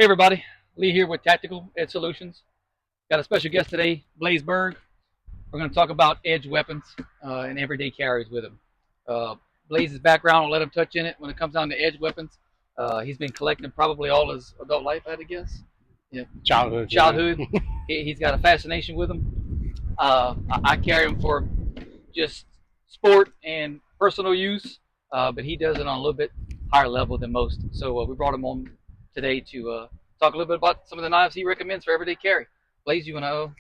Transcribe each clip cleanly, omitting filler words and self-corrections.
Hey everybody, Lee here with Tactical Edge Solutions. Got a special guest today, Blaze Bourg. We're going to talk about edge weapons and everyday carries with him. Blaze's background, I'll let him touch in it when it comes down to edge weapons. He's been collecting probably all his adult life, I had to guess. Yeah, Childhood. childhood. He's got a fascination with them. I carry them for just sport and personal use, but he does it on a little bit higher level than most. So we brought him on today to talk a little bit about some of the knives he recommends for everyday carry. Blaze, you want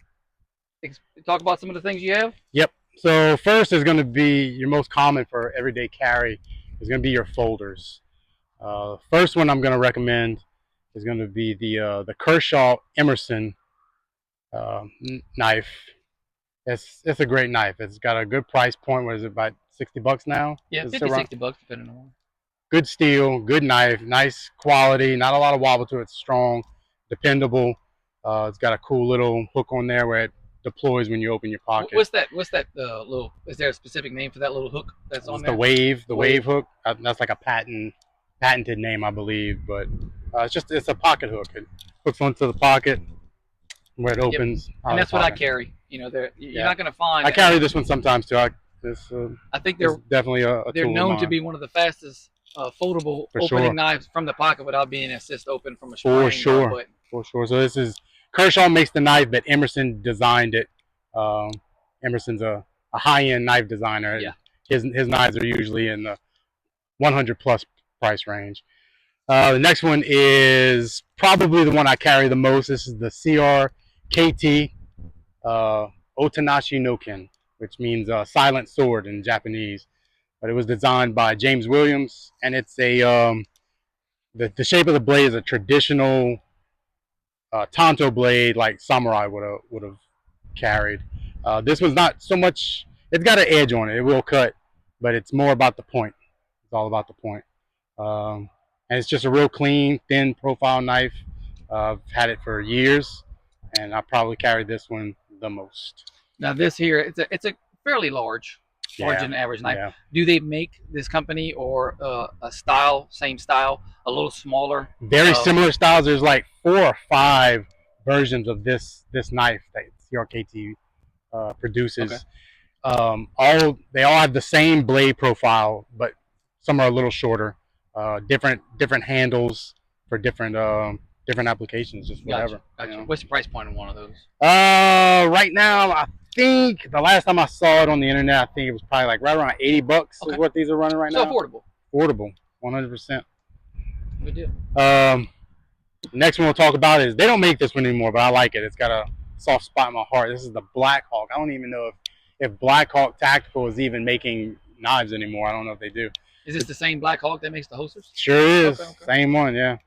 to talk about some of the things you have? Yep. So first is going to be your most common for everyday carry is going to be your folders. First one I'm going to recommend is going to be the Kershaw Emerson knife. It's a great knife. It's got a good price point. What is it, about $60 now? Yeah, 50, $60 depending on. Good steel, good knife, nice quality, not a lot of wobble to it. It's strong, dependable. It's got a cool little hook on there where it deploys when you open your pocket. What's that little, is there a specific name for that little hook that's on there? The wave hook. That's like a patented name, I believe, but it's a pocket hook. It hooks onto the pocket where it opens. Yep. And that's what I carry. You know, you're not going to find. I carry this one sometimes too. I think they're definitely they're known to be one of the fastest foldable opening knives from the pocket without being assist open from a spring. For sure. So this is Kershaw makes the knife, but Emerson designed it. Emerson's a high-end knife designer. Yeah. His knives are usually in the 100+ price range. The next one is probably the one I carry the most. This is the CRKT Otanashi no Ken, which means silent sword in Japanese. But it was designed by James Williams, and it's the shape of the blade is a traditional tanto blade like samurai would have carried. This one's not so much. It's got an edge on it. It will cut, but it's more about the point. It's all about the point. And it's just a real clean, thin profile knife. I've had it for years, and I probably carried this one the most. Now this here, it's a fairly larger than average knife. Yeah. Do they make this company or a same style, a little smaller? Very similar styles. There's like 4 or 5 versions of this knife that CRKT produces. Okay. They all have the same blade profile, but some are a little shorter. Different handles for different applications, just whatever. Gotcha. You know? What's the price point on one of those? Right now, I think the last time I saw it on the internet, I think it was probably like right around $80 is what these are running right now. So affordable. Affordable, 100%. Good deal. Next one we'll talk about is they don't make this one anymore, but I like it. It's got a soft spot in my heart. This is the Black Hawk. I don't even know if Black Hawk Tactical is even making knives anymore. I don't know if they do. Is this the same Black Hawk that makes the holsters? Sure is. Okay. Same one, yeah.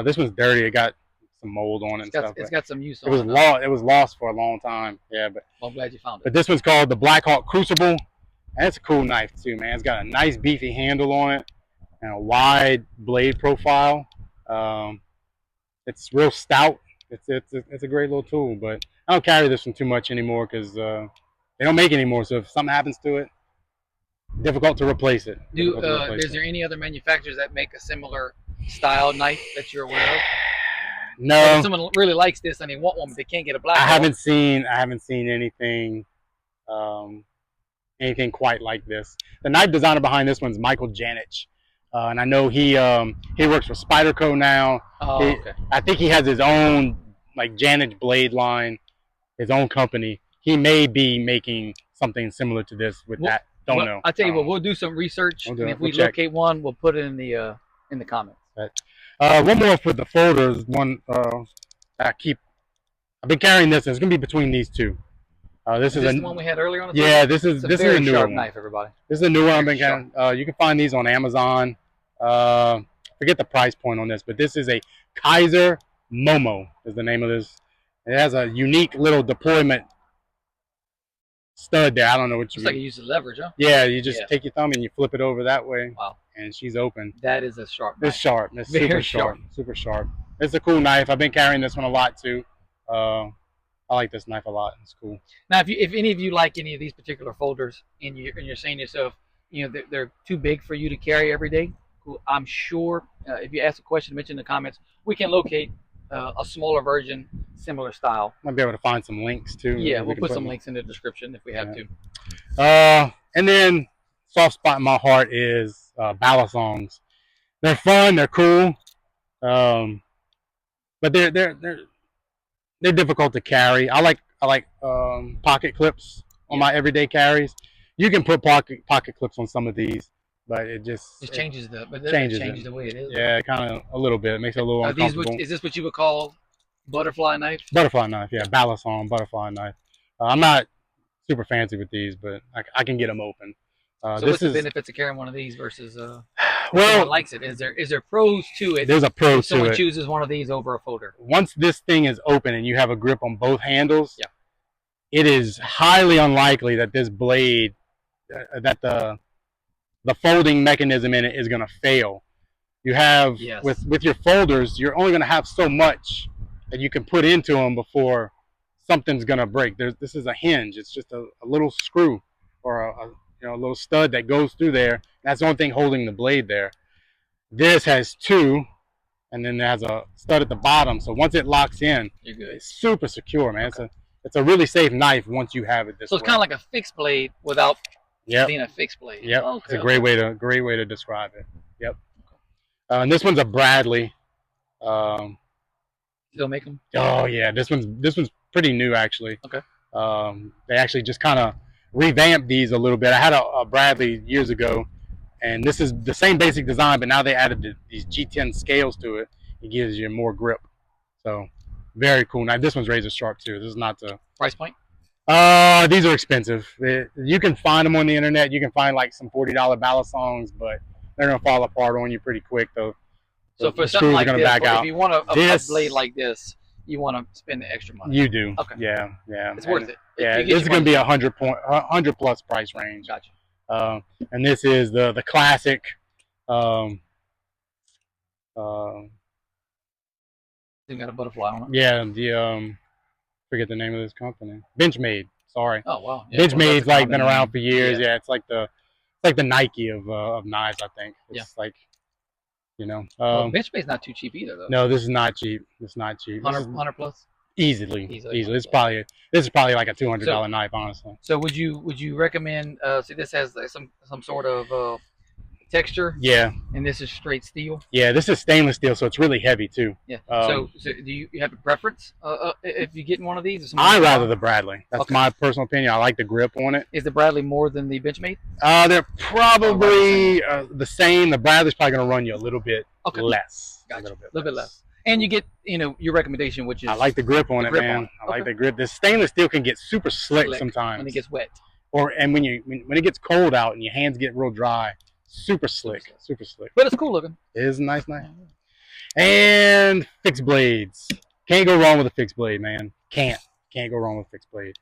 This one's dirty. It got some mold on it and stuff. It's got some use on it. It was lost for a long time. Yeah, but well, I'm glad you found it. But this one's called the Black Hawk Crucible. And it's a cool knife too, man. It's got a nice beefy handle on it and a wide blade profile. It's real stout. It's a great little tool, but I don't carry this one too much anymore because they don't make it anymore. So if something happens to it, difficult to replace it. Is there any other manufacturers that make a similar style knife that you're aware of? No. If someone really likes this and they want one, but they can't get a Black Hawk. I haven't seen anything anything quite like this. The knife designer behind this one's Michael Janich, and I know he works for Spyderco now. Okay. I think he has his own like Janich blade line, his own company. He may be making something similar to this with that. Don't know. I'll tell you what, we'll do some research, and if we locate one, we'll put it in the comments. Right. One more for the folders. One I've been carrying this. And it's gonna be between these two. This is the one we had earlier on the Yeah, this is a newer sharp one. Knife, everybody. This is a newer one I've been carrying. You can find these on Amazon. Forget the price point on this, but this is a Kaiser Momo is the name of this. It has a unique little deployment stud there. I don't know what you. It's like you use the leverage, huh? Yeah, you just take your thumb and you flip it over that way. Wow. And she's open. That is a sharp knife. It's sharp. It's very sharp. Super sharp. It's a cool knife. I've been carrying this one a lot too. I like this knife a lot. It's cool. Now, if any of you like any of these particular folders and you're saying to yourself, you know, they're too big for you to carry every day, I'm sure if you ask a question, mention in the comments, we can locate a smaller version, similar style. Might be able to find some links too. Yeah, We we'll can put some them. links in the description if we have to. And then soft spot in my heart is balisongs. They're fun. They're cool. But they're difficult to carry. I like pocket clips on my everyday carries. You can put pocket clips on some of these, but it changes the way it is. Yeah, kind of a little bit. It makes it a little uncomfortable. Is this what you would call butterfly knife? Butterfly knife, yeah, balisong butterfly knife. I'm not super fancy with these, but I can get them open. So what's the benefits of carrying one of these versus well, someone likes it? Is there pros to it? There's a pro to it. Someone chooses one of these over a folder. Once this thing is open and you have a grip on both handles, yeah, it is highly unlikely that this blade, that the folding mechanism in it is going to fail. You have with your folders, you're only going to have so much that you can put into them before something's going to break. This is a hinge. It's just a little screw or a little stud that goes through there. That's the only thing holding the blade there. This has two, and then there's a stud at the bottom. So once it locks in, you're good. It's super secure, man. Okay. It's a really safe knife once you have it this way. So it's kind of like a fixed blade without being a fixed blade. Yep. Okay, it's a great way to describe it. Yep. And this one's a Bradley. Still make them? Oh yeah, this one's pretty new actually. Okay. They actually just kind of revamped these a little bit. I had a Bradley years ago, and this is the same basic design, but now they added these G10 scales to it. It gives you more grip. So very cool. Now this one's razor sharp too. This is not the price point. These are expensive. You can find them on the internet. You can find like some $40 balisongs, but they're gonna fall apart on you pretty quick though. So for something like this, if you want a blade like this, you want to spend the extra money. You do. Okay. Yeah. It's worth it. Yeah, this is gonna be $100 plus price range. Gotcha. And this is the classic. You got a butterfly on it. Yeah, the forget the name of this company. Benchmade. Sorry. Oh wow. Yeah, Benchmade's like been around for years. Yeah, it's like the Nike of knives, I think. It's like, you know. Benchmade's not too cheap either, though. No, this is not cheap. It's not cheap. 100 plus. Easily. This is probably like a $200 knife, honestly. So would you recommend? See, this has like some sort of texture. Yeah. And this is straight steel. Yeah, this is stainless steel, so it's really heavy too. Yeah. So do you have a preference if you get one of these? I'd rather the Bradley. That's my personal opinion. I like the grip on it. Is the Bradley more than the Benchmade? They're probably the same. The Bradley's probably going to run you a little bit less. Gotcha. A little bit less. And you get, your recommendation, which is I like the grip on it, man. I like the grip. The stainless steel can get super slick sometimes when it gets wet. And when it gets cold out and your hands get real dry. Super slick. But it's cool looking. It is a nice knife. And fixed blades. Can't go wrong with a fixed blade, man. Can't go wrong with a fixed blade.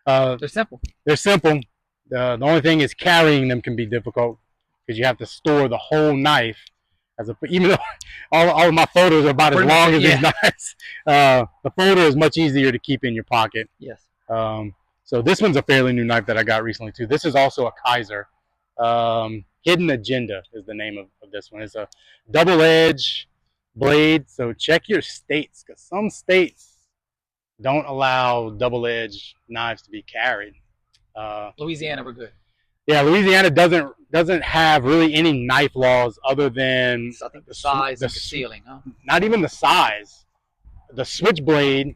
They're simple. The only thing is carrying them can be difficult because you have to store the whole knife. Even though all of my photos are about as long as these knives, the folder is much easier to keep in your pocket. Yes. So this one's a fairly new knife that I got recently too. This is also a Kaiser. Hidden Agenda is the name of this one. It's a double edge blade. So check your states, because some states don't allow double edge knives to be carried. Louisiana, we're good. Yeah, Louisiana doesn't have really any knife laws other than I think the size and concealing, huh? Not even the size. The switchblade,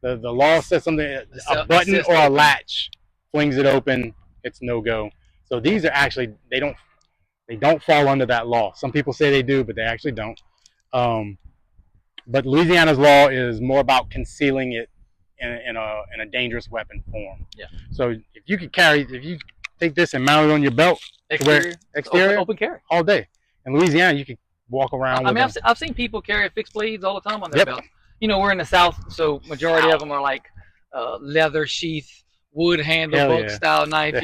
the law says something, a button or a latch flings it open, it's no go. So these are actually they don't fall under that law. Some people say they do, but they actually don't. But Louisiana's law is more about concealing it in a dangerous weapon form. Yeah. So if you take this and mount it on your belt, exterior, open carry all day. In Louisiana, you could walk around. I've seen people carry fixed blades all the time on their belt. We're in the South, so majority of them are like leather sheath, wood handle, book style knife.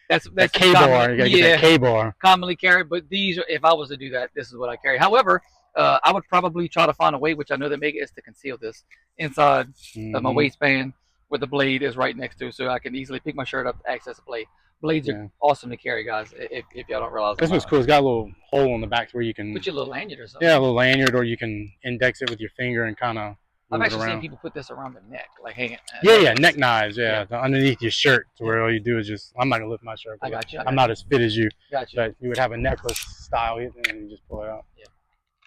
That's K-bar. You gotta get that K-bar. Commonly carried, but these are, if I was to do that, this is what I carry. However, I would probably try to find a way, which I know they make, is to conceal this inside of my waistband where the blade is right next to, so I can easily pick my shirt up to access the blade. Blades Yeah. are awesome to carry, guys. If y'all don't realize This them. one's cool. It's got a little hole in the back where you can Put your little lanyard or something. yeah, a little lanyard, or you can index it with your finger and kind of I've move it actually seen around. people put this around the neck, like hanging. Yeah, neck knives. Yeah. Underneath your shirt, to Yeah. where all you do is just. I'm not gonna lift my shirt. I got you. I'm not as fit as you. Got you. But you would have a necklace style, and you just pull it out. Yeah.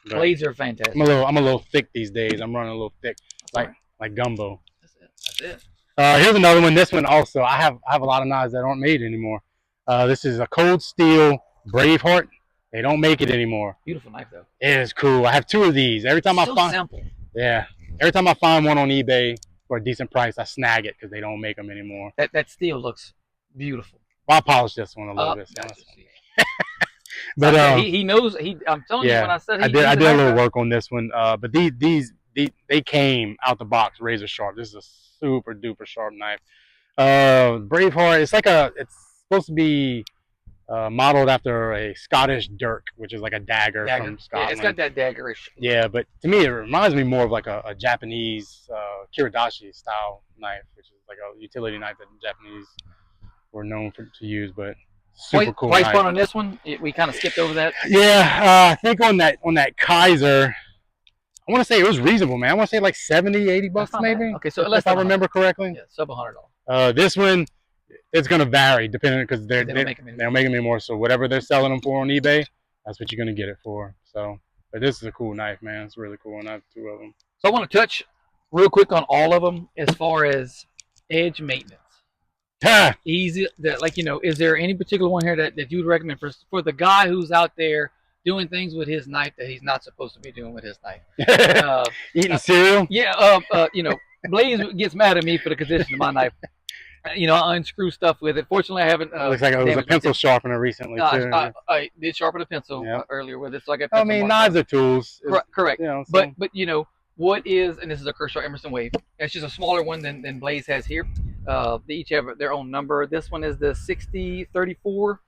But Blades are fantastic. I'm a little thick these days. I'm running a little thick, like gumbo. That's it. Here's another one. This one also. I have a lot of knives that aren't made anymore. This is a Cold Steel Braveheart. They don't make it anymore. Beautiful knife though. It is cool. I have 2 of these. Every time simple. Yeah. Every time I find one on eBay for a decent price, I snag it because they don't make them anymore. That steel looks beautiful. Well, I'll polish this one a little bit. But he knows. I'm telling you, when I said I did a little work on this one. But they came out the box razor sharp. This is a super duper sharp knife. Braveheart. It's supposed to be modeled after a Scottish dirk, which is like a dagger from Scotland. Yeah, it's got that daggerish. Yeah, but to me, it reminds me more of like a Japanese kiradashi style knife, which is like a utility knife that the Japanese were known to use. But super cool. Price point on this one, we kind of skipped over that. Yeah, I think on that Kaiser, I want to say it was reasonable, man. I want to say like 70, 80 bucks maybe. Bad. Okay, so if I remember correctly. Yeah, sub $100. This one, it's gonna vary depending because they're making them more. So whatever they're selling them for on eBay, that's what you're gonna get it for. So, but this is a cool knife, man. It's really cool, and I have 2 of them. So I want to touch real quick on all of them as far as edge maintenance. Easy, is there any particular one here that you would recommend for the guy who's out there doing things with his knife that he's not supposed to be doing with his knife? Eating cereal? Yeah, Blaze gets mad at me for the condition of my knife. I unscrew stuff with it. Fortunately, I haven't. Looks like it was a pencil sharpener recently too. I did sharpen a pencil earlier with it, so I got. I mean, knives are tools. Correct. But what is, and this is a Kershaw Emerson Wave. It's just a smaller one than Blaze has here. They each have their own number. This one is the 6034,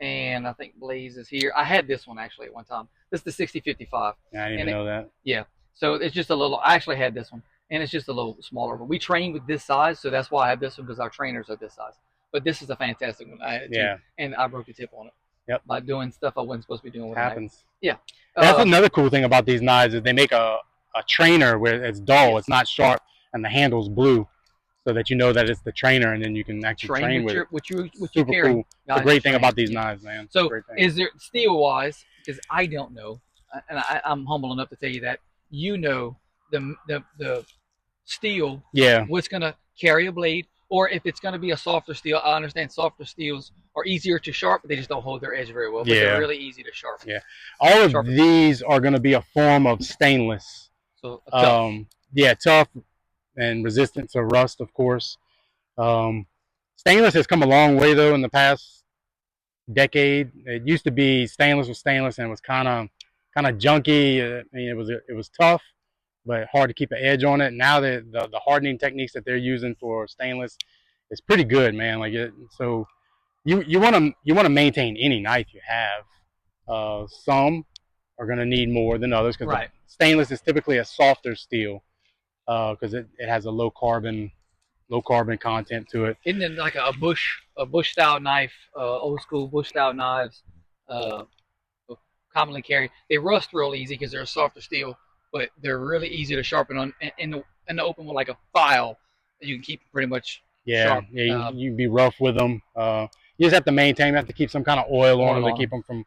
and I think Blaze is here. I had this one actually at one time. This is the 6055. I didn't even know that. Yeah. So it's just a little. I actually had this one. And it's just a little smaller. But we train with this size, so that's why I have this one, because our trainers are this size. But this is a fantastic one. And I broke the tip on it. Yep. By doing stuff I wasn't supposed to be doing with it. Happens. Yeah. That's another cool thing about these knives is they make a trainer where it's dull, it's not sharp, and the handle's blue, so that you know that it's the trainer, and then you can actually train with it. What you super carry. Cool. It's a great thing about these knives, man. So is there steel wise? Because I don't know, and I'm humble enough to tell you that the steel, what's going to carry a blade, or if it's going to be a softer steel. I understand softer steels are easier to sharpen, they just don't hold their edge very well, but they're really easy to sharpen. Yeah, all of these are going to be a form of stainless. So tough. Tough and resistant to rust, of course. Stainless has come a long way though in the past decade. It used to be stainless was stainless and it was kind of junky. I mean, it was tough, but hard to keep an edge on it. Now the hardening techniques that they're using for stainless is pretty good, man. So you want to maintain any knife you have. Some are going to need more than others because stainless is typically a softer steel because it has a low carbon content to it. Isn't it like a bush style knife, old school bush style knives, commonly carried? They rust real easy because they're a softer steel, but they're really easy to sharpen on in the open with like a file. You can keep pretty much sharp. Yeah, you can be rough with them. You just have to maintain. You have to keep some kind of oil on them to keep them from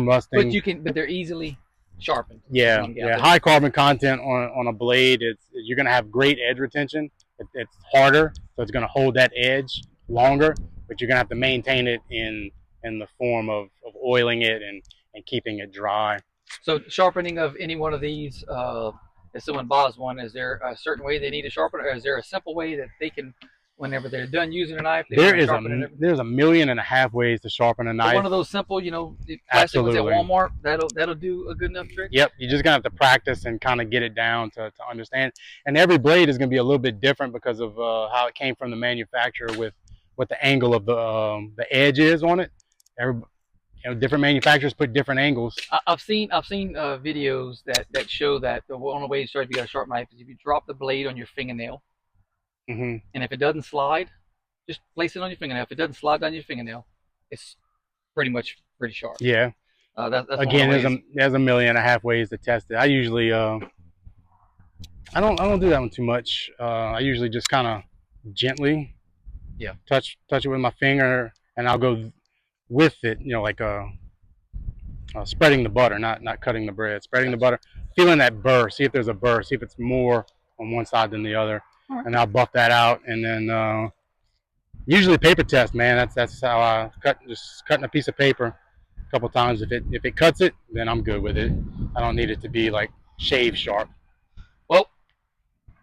rusting. But they're easily sharpened. Yeah. High carbon content on a blade. You're gonna have great edge retention. It's harder, so it's gonna hold that edge longer. But you're gonna have to maintain it in the form of oiling it and keeping it dry. So sharpening of any one of these, if someone buys one, is there a certain way they need to sharpen it, or is there a simple way that they can, whenever they're done using a knife, there's 1.5 million ways to sharpen a knife. One of those simple, plastic ones at Walmart, that'll do a good enough trick. Yep, you're just gonna have to practice and kind of get it down to understand. And every blade is gonna be a little bit different because of how it came from the manufacturer with what the angle of the edge is on it. Different manufacturers put different angles. I've seen videos that show that one of the ways to get a sharp knife is if you drop the blade on your fingernail, and if it doesn't slide, just place it on your fingernail. If it doesn't slide down your fingernail, it's pretty sharp. Yeah. That's Again, there's a million and a half ways to test it. I usually I don't do that one too much. I usually just kind of gently touch it with my finger, and I'll go with it, you know, like spreading the butter, not cutting the bread, spreading the butter, feeling that burr, see if there's a burr, see if it's more on one side than the other, and I'll buff that out, and then usually paper test, man. That's how I cut, just cutting a piece of paper a couple times. If it cuts it, then I'm good with it. I don't need it to be like shave sharp. Well,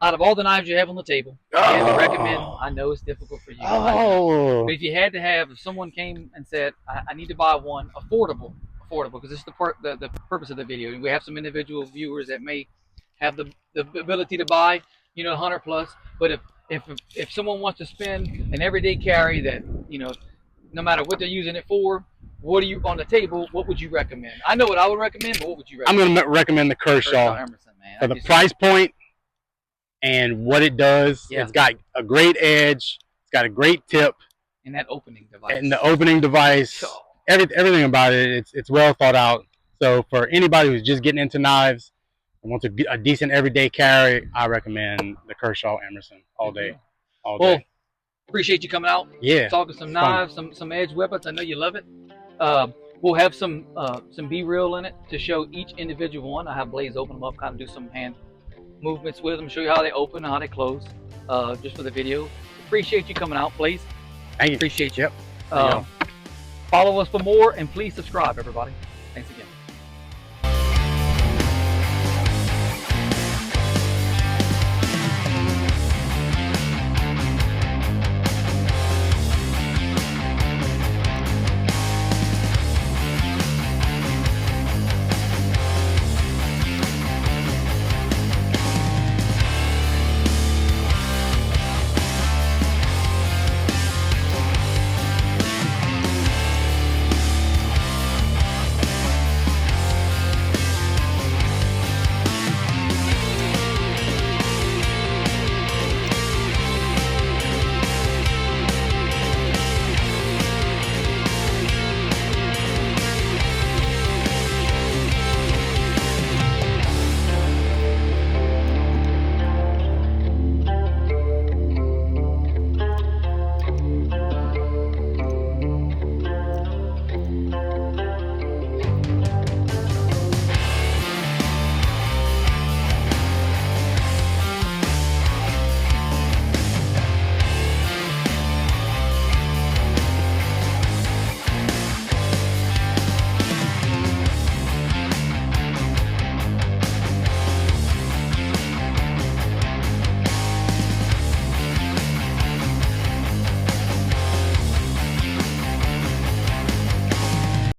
out of all the knives you have on the table, if you had to recommend, I know it's difficult for you. But if you had to have, if someone came and said, I need to buy one affordable, because this is the purpose of the video. We have some individual viewers that may have the ability to buy, you know, 100 plus. But if someone wants to spend an everyday carry that, you know, no matter what they're using it for, what are you on the table? What would you recommend? I know what I would recommend, but what would you recommend? I'm going to recommend the Kershaw Emerson, man. For the price point and what it does. It's got a great edge. It's got a great tip. And that opening device. And the opening device. Everything about it. It's well thought out. So for anybody who's just getting into knives and wants a decent everyday carry, I recommend the Kershaw Emerson all day. Well, appreciate you coming out. Yeah. Talking some knives, some edge weapons. I know you love it. We'll have some B-reel in it to show each individual one. I have Blaze open them up, kind of do some hand movements with them, show you how they open and how they close, just for the video. Appreciate you coming out, Blaze. Thank you. Appreciate you. Yep. Follow us for more, and please subscribe, everybody. Thanks again.